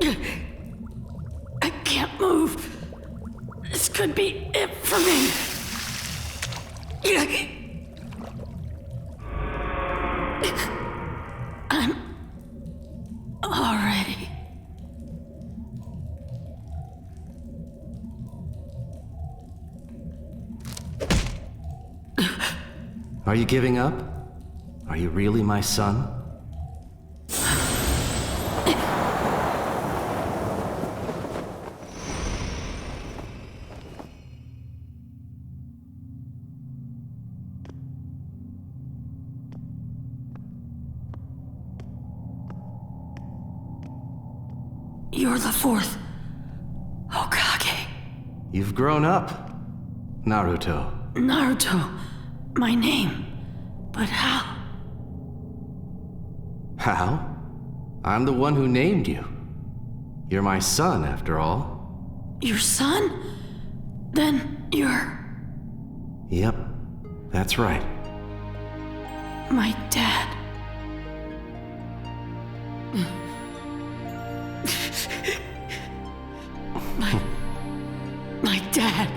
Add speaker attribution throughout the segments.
Speaker 1: I can't move. This could be it for me. I'm already.
Speaker 2: Are you giving up? Are you really my son?
Speaker 1: You're the fourth Hokage.
Speaker 2: You've grown up, Naruto.
Speaker 1: Naruto, my name. But how?
Speaker 2: How? I'm the one who named you. You're my son, after all.
Speaker 1: Your son? Then you're...
Speaker 2: Yep, that's right.
Speaker 1: my dad. My dad.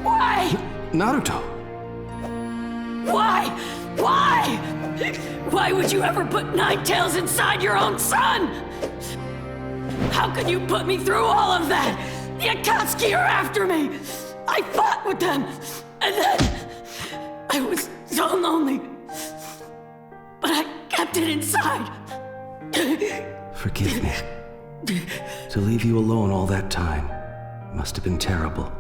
Speaker 1: Why?
Speaker 2: Naruto.
Speaker 1: Why? Why? Why would you ever put nine tails inside your own son? How could you put me through all of that? The Akatsuki are after me. I fought with them, and then I was so lonely. But I kept it inside.
Speaker 2: Forgive me. To leave you alone all that time must have been terrible.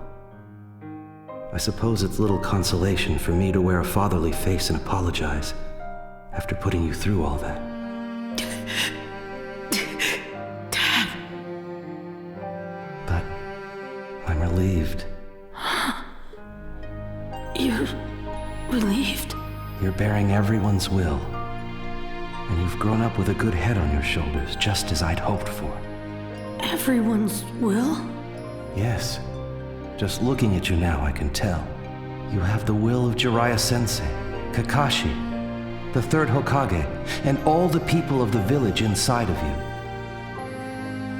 Speaker 2: I suppose it's little consolation for me to wear a fatherly face and apologize after putting you through all that.
Speaker 1: Dad.
Speaker 2: But I'm relieved.
Speaker 1: You're relieved?
Speaker 2: You're bearing everyone's will. And you've grown up with a good head on your shoulders, just as I'd hoped for.
Speaker 1: Everyone's will?
Speaker 2: Yes. Just looking at you now, I can tell. You have the will of Jiraiya-sensei, Kakashi, the third Hokage, and all the people of the village inside of you.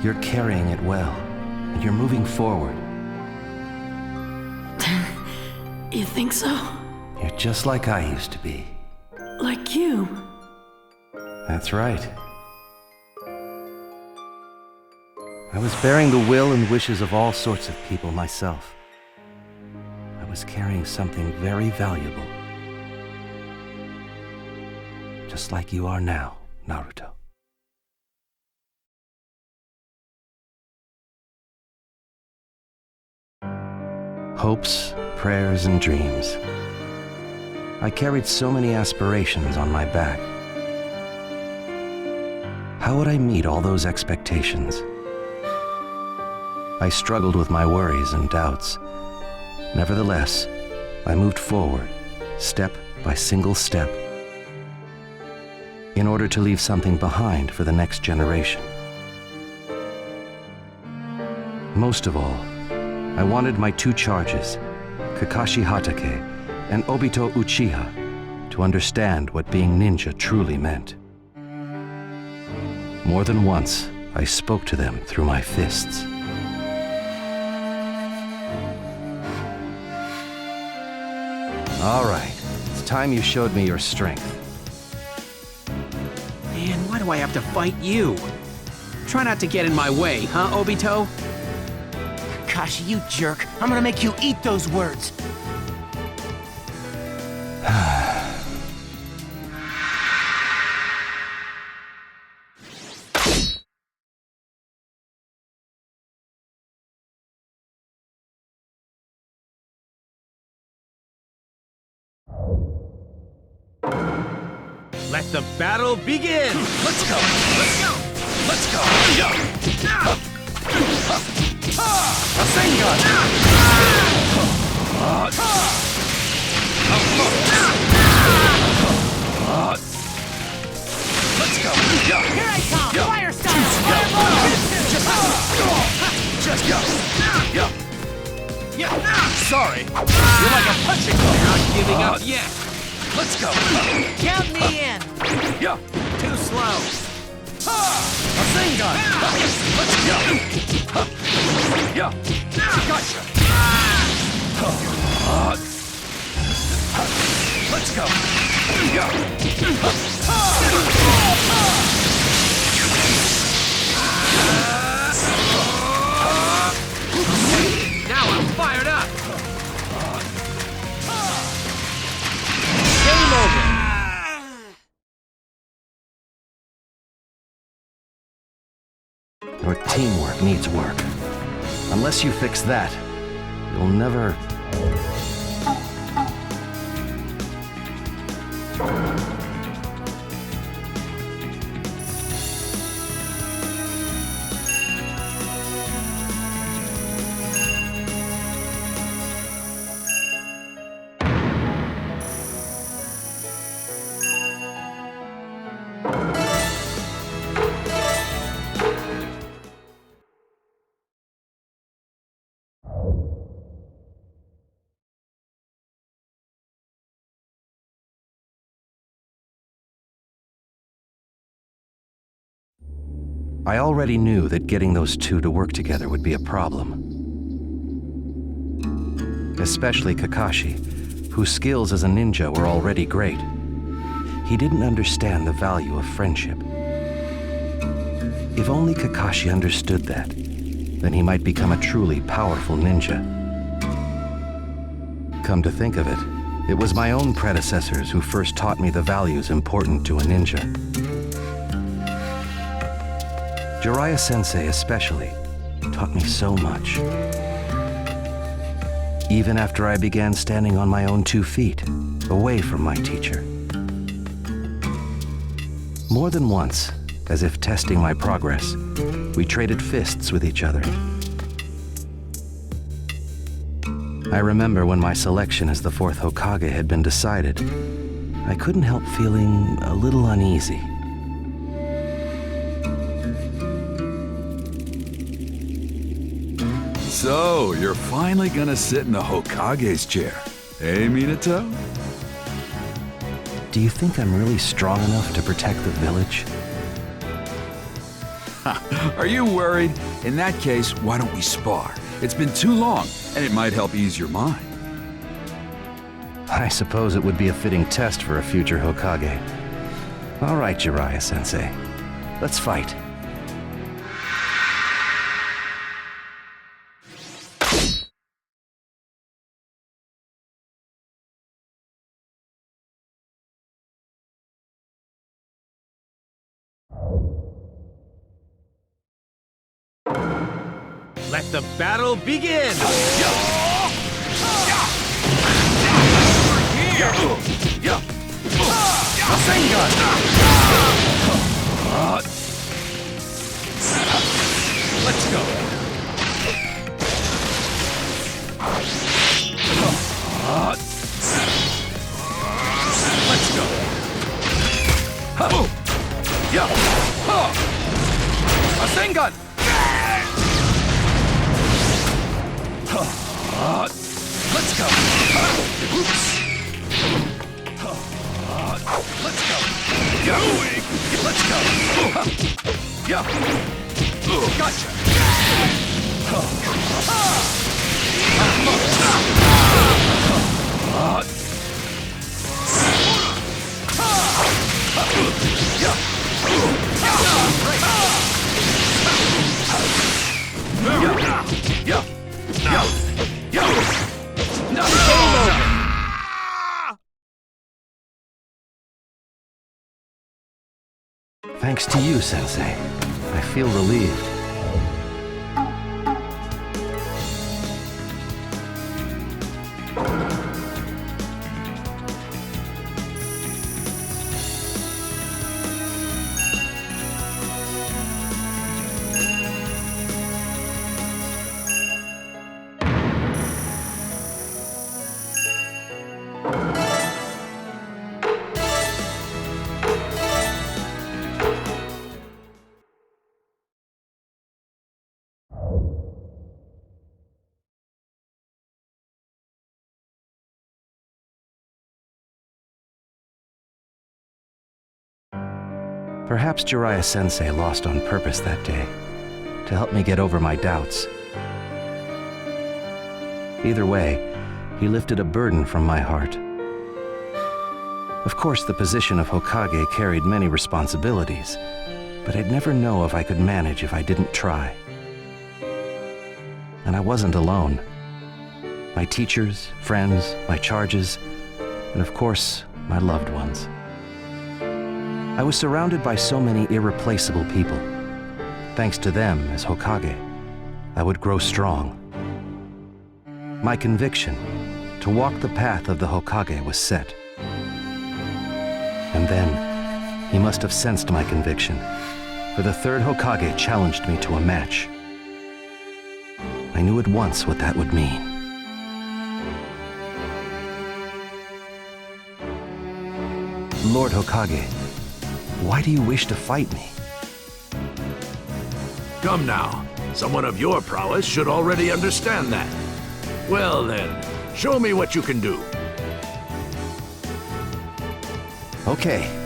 Speaker 2: You're carrying it well, and you're moving forward.
Speaker 1: You think so?
Speaker 2: You're just like I used to be.
Speaker 1: Like you?
Speaker 2: That's right. I was bearing the will and wishes of all sorts of people myself. I was carrying something very valuable. Just like you are now, Naruto. Hopes, prayers, and dreams. I carried so many aspirations on my back. How would I meet all those expectations? I struggled with my worries and doubts. Nevertheless, I moved forward, step by single step, in order to leave something behind for the next generation. Most of all, I wanted my two charges, Kakashi Hatake and Obito Uchiha, to understand what being ninja truly meant. More than once, I spoke to them through my fists. All right, it's time you showed me your strength.
Speaker 3: Man, why do I have to fight you? Try not to get in my way, huh, Obito?
Speaker 4: Kakashi, you jerk. I'm gonna make you eat those words.
Speaker 3: Let the battle begin!
Speaker 4: Let's go! Let's go! Let's go!
Speaker 3: Rasengan!
Speaker 4: Let's go!
Speaker 5: Here I come! Fire style!
Speaker 4: Just go! Sorry!
Speaker 3: You're like a punching ball! Not giving up yet!
Speaker 6: Let's go.
Speaker 5: Count me in.
Speaker 6: Yeah.
Speaker 3: Too slow.
Speaker 6: Rasengan. Let's go. Yeah. Gotcha. Let's go. Yeah.
Speaker 3: Now I'm fired up.
Speaker 5: Game over.
Speaker 2: Your teamwork needs work. Unless you fix that, you'll never... I already knew that getting those two to work together would be a problem. Especially Kakashi, whose skills as a ninja were already great. He didn't understand the value of friendship. If only Kakashi understood that, then he might become a truly powerful ninja. Come to think of it, it was my own predecessors who first taught me the values important to a ninja. Jiraiya Sensei especially taught me so much. Even after I began standing on my own 2 feet, away from my teacher. More than once, as if testing my progress, we traded fists with each other. I remember when my selection as the 4th Hokage had been decided, I couldn't help feeling a little uneasy.
Speaker 6: So, you're finally gonna sit in the Hokage's chair, eh, Minato?
Speaker 2: Do you think I'm really strong enough to protect the village?
Speaker 6: Are you worried? In that case, why don't we spar? It's been too long, and it might help ease your mind.
Speaker 2: I suppose it would be a fitting test for a future Hokage. All right, Jiraiya Sensei. Let's fight.
Speaker 3: Let the battle begin!
Speaker 6: Rasengan! Let's go. Let's go. Rasengan! Let's go. Oops. Let's go. Let's go. Yeah. Gotcha.
Speaker 2: Thanks to you, Sensei. I feel relieved. Perhaps Jiraiya-sensei lost on purpose that day, to help me get over my doubts. Either way, he lifted a burden from my heart. Of course, the position of Hokage carried many responsibilities, but I'd never know if I could manage if I didn't try. And I wasn't alone. My teachers, friends, my charges, and of course, my loved ones. I was surrounded by so many irreplaceable people. Thanks to them, as Hokage, I would grow strong. My conviction to walk the path of the Hokage was set. And then, he must have sensed my conviction, for the third Hokage challenged me to a match. I knew at once what that would mean. Lord Hokage, why do you wish to fight me?
Speaker 7: Come now. Someone of your prowess should already understand that. Well then, show me what you can do.
Speaker 2: Okay.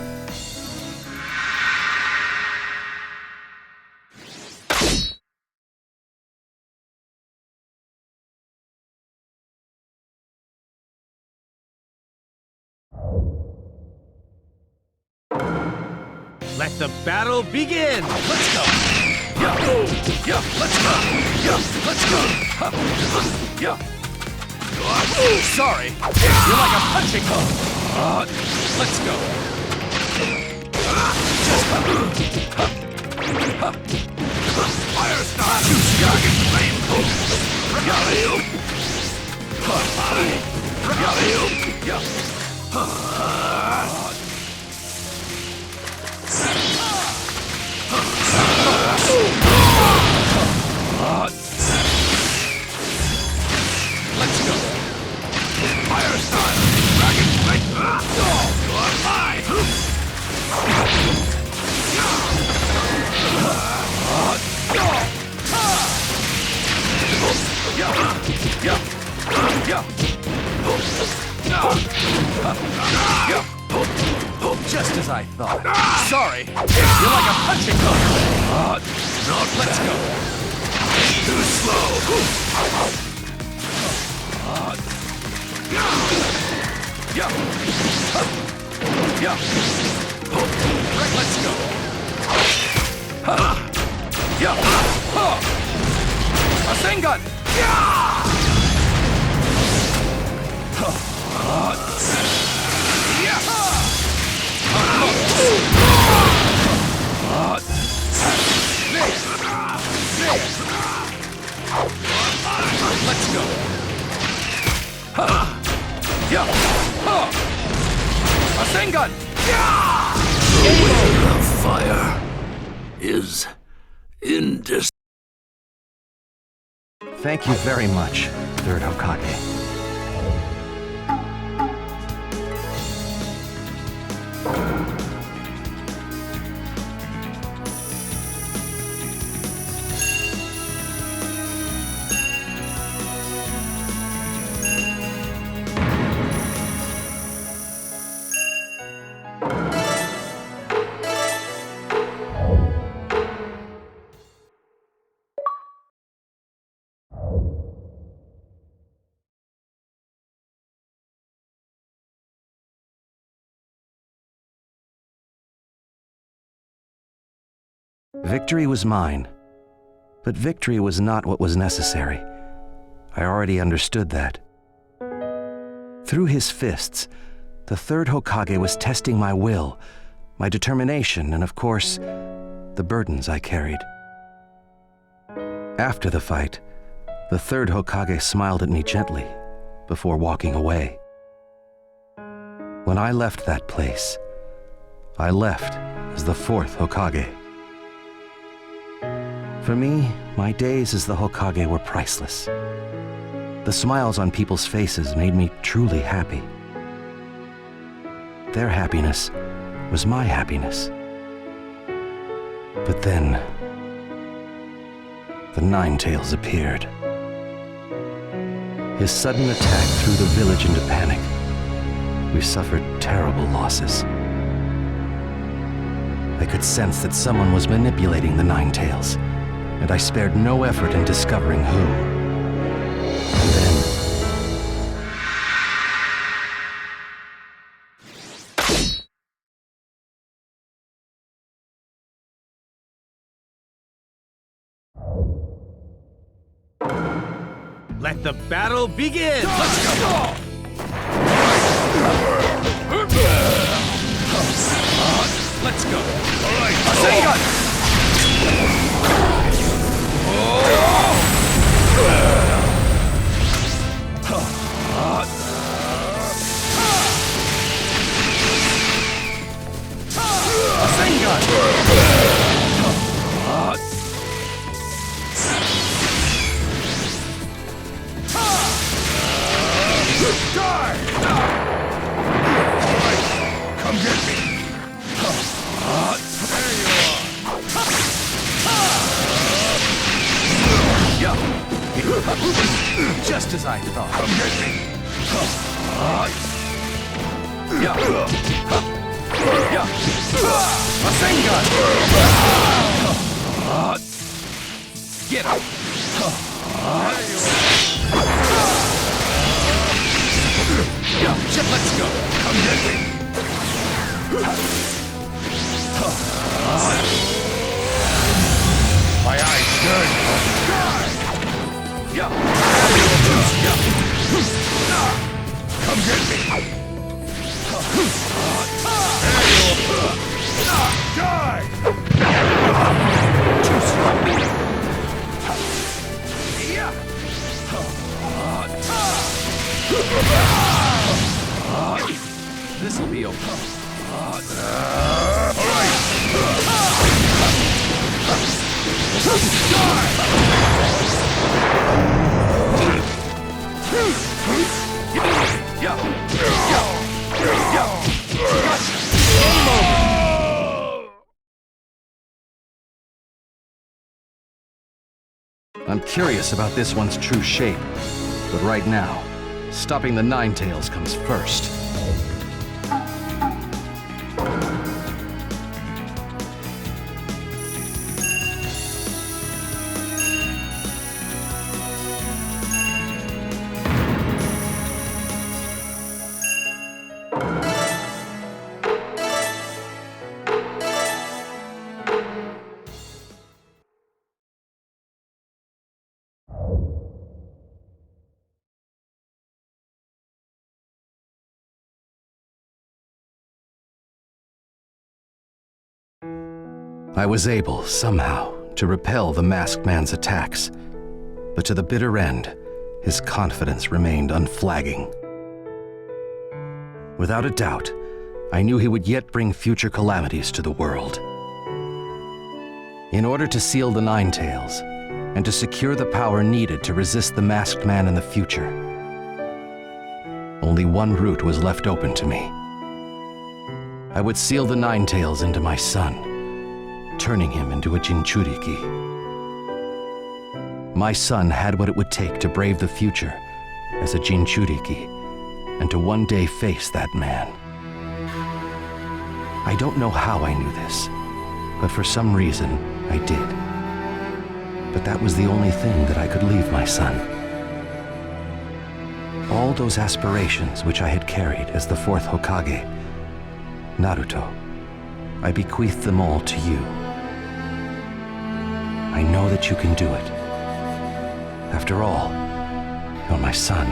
Speaker 5: Let the battle begin!
Speaker 7: Let's go! Yeah! Yeah! Let's go! Yeah! Let's go! Yeah!
Speaker 5: Sorry! You're like a punching ball!
Speaker 7: Let's go! Fire style! Dragon flame! Regalio! Regalio! Yeah! Let's go! Fire style! Dragon flame! You're mine!
Speaker 5: Just as I thought. Sorry! You're like a punching ball!
Speaker 7: No, let's go! Too slow! Yeah! Yeah! Let's go! Yeah! A Sengun! Yeah! Let's go! Yeah! A Sengun! The way of fire is indis.
Speaker 2: Thank you very much, third Hokage. Victory was mine, but victory was not what was necessary. I already understood that. Through his fists, the third Hokage was testing my will, my determination, and of course, the burdens I carried. After the fight, the third Hokage smiled at me gently before walking away. When I left that place, I left as the fourth Hokage. For me, my days as the Hokage were priceless. The smiles on people's faces made me truly happy. Their happiness was my happiness. But then, the Ninetales appeared. His sudden attack threw the village into panic. We suffered terrible losses. I could sense that someone was manipulating the Nine Tails, and I spared no effort in discovering who. And then...
Speaker 5: Let the battle begin! Let's go! Let's go! All right! Come get me! There you are! Just as I thought. Come get me! Rasengan! Get up! Let's go! Come get me! My eyes burn! Come get me! Die! Too strong! This'll be over. All right.
Speaker 2: I'm curious about this one's true shape, but right now, stopping the Nine Tails comes first. I was able, somehow, to repel the masked man's attacks, but to the bitter end, his confidence remained unflagging. Without a doubt, I knew he would yet bring future calamities to the world. In order to seal the Nine Tails, and to secure the power needed to resist the masked man in the future, only one route was left open to me. I would seal the Nine Tails into my son, turning him into a Jinchuriki. My son had what it would take to brave the future as a Jinchuriki, and to one day face that man. I don't know how I knew this, but for some reason, I did. But that was the only thing that I could leave my son. All those aspirations which I had carried as the fourth Hokage, Naruto, I bequeath them all to you. I know that you can do it. After all, you're my son.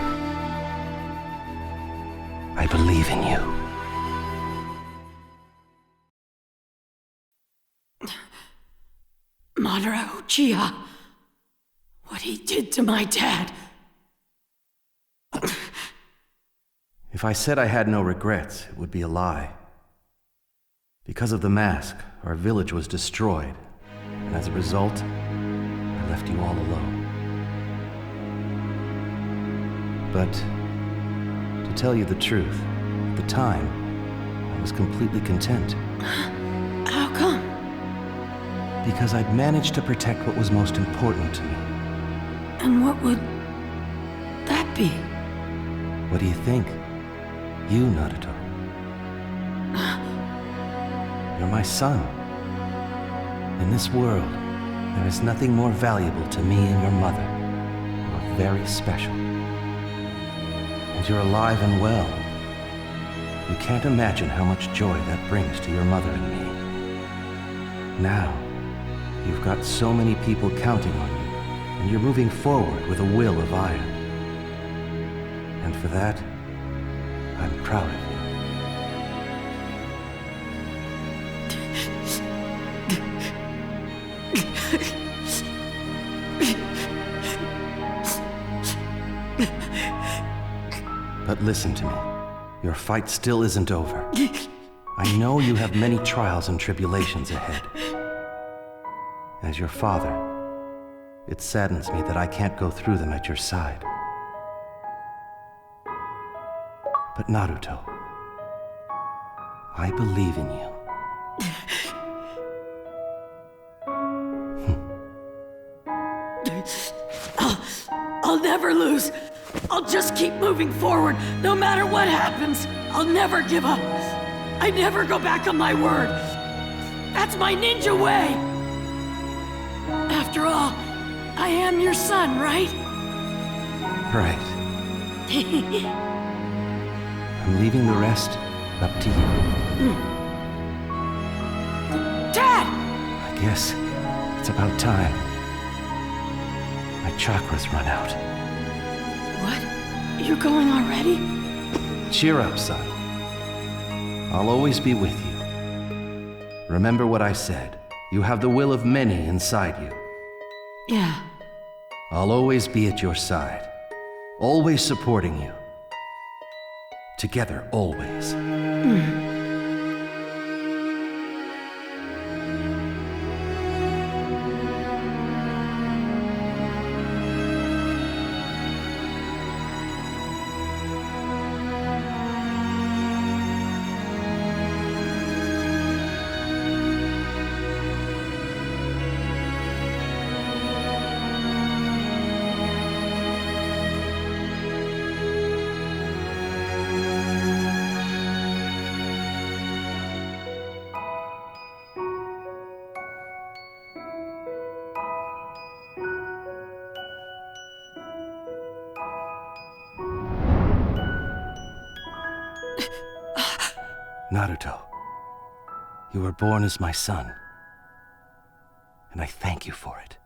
Speaker 2: I believe in you.
Speaker 1: Madara Uchiha. What he did to my dad.
Speaker 2: If I said I had no regrets, it would be a lie. Because of the mask, our village was destroyed, and as a result, I left you all alone. But, to tell you the truth, at the time, I was completely content.
Speaker 1: How come?
Speaker 2: Because I'd managed to protect what was most important to me.
Speaker 1: And what would that be?
Speaker 2: What do you think? You, Naruto. You're my son. In this world, there is nothing more valuable to me and your mother. You're very special. And you're alive and well. You can't imagine how much joy that brings to your mother and me. Now, you've got so many people counting on you, and you're moving forward with a will of iron. And for that, I'm proud of you. But listen to me. Your fight still isn't over. I know you have many trials and tribulations ahead. As your father, it saddens me that I can't go through them at your side. But Naruto, I believe in you.
Speaker 1: I'll never lose. I'll just keep moving forward, no matter what happens. I'll never give up. I never go back on my word. That's my ninja way. After all, I am your son, right?
Speaker 2: Right. I'm leaving the rest up to you.
Speaker 1: Dad!
Speaker 2: I guess it's about time. My chakras run out.
Speaker 1: What? You're going already?
Speaker 2: Cheer up, son. I'll always be with you. Remember what I said. You have the will of many inside you.
Speaker 1: Yeah.
Speaker 2: I'll always be at your side. Always supporting you. Together, always. Naruto, you were born as my son, and I thank you for it.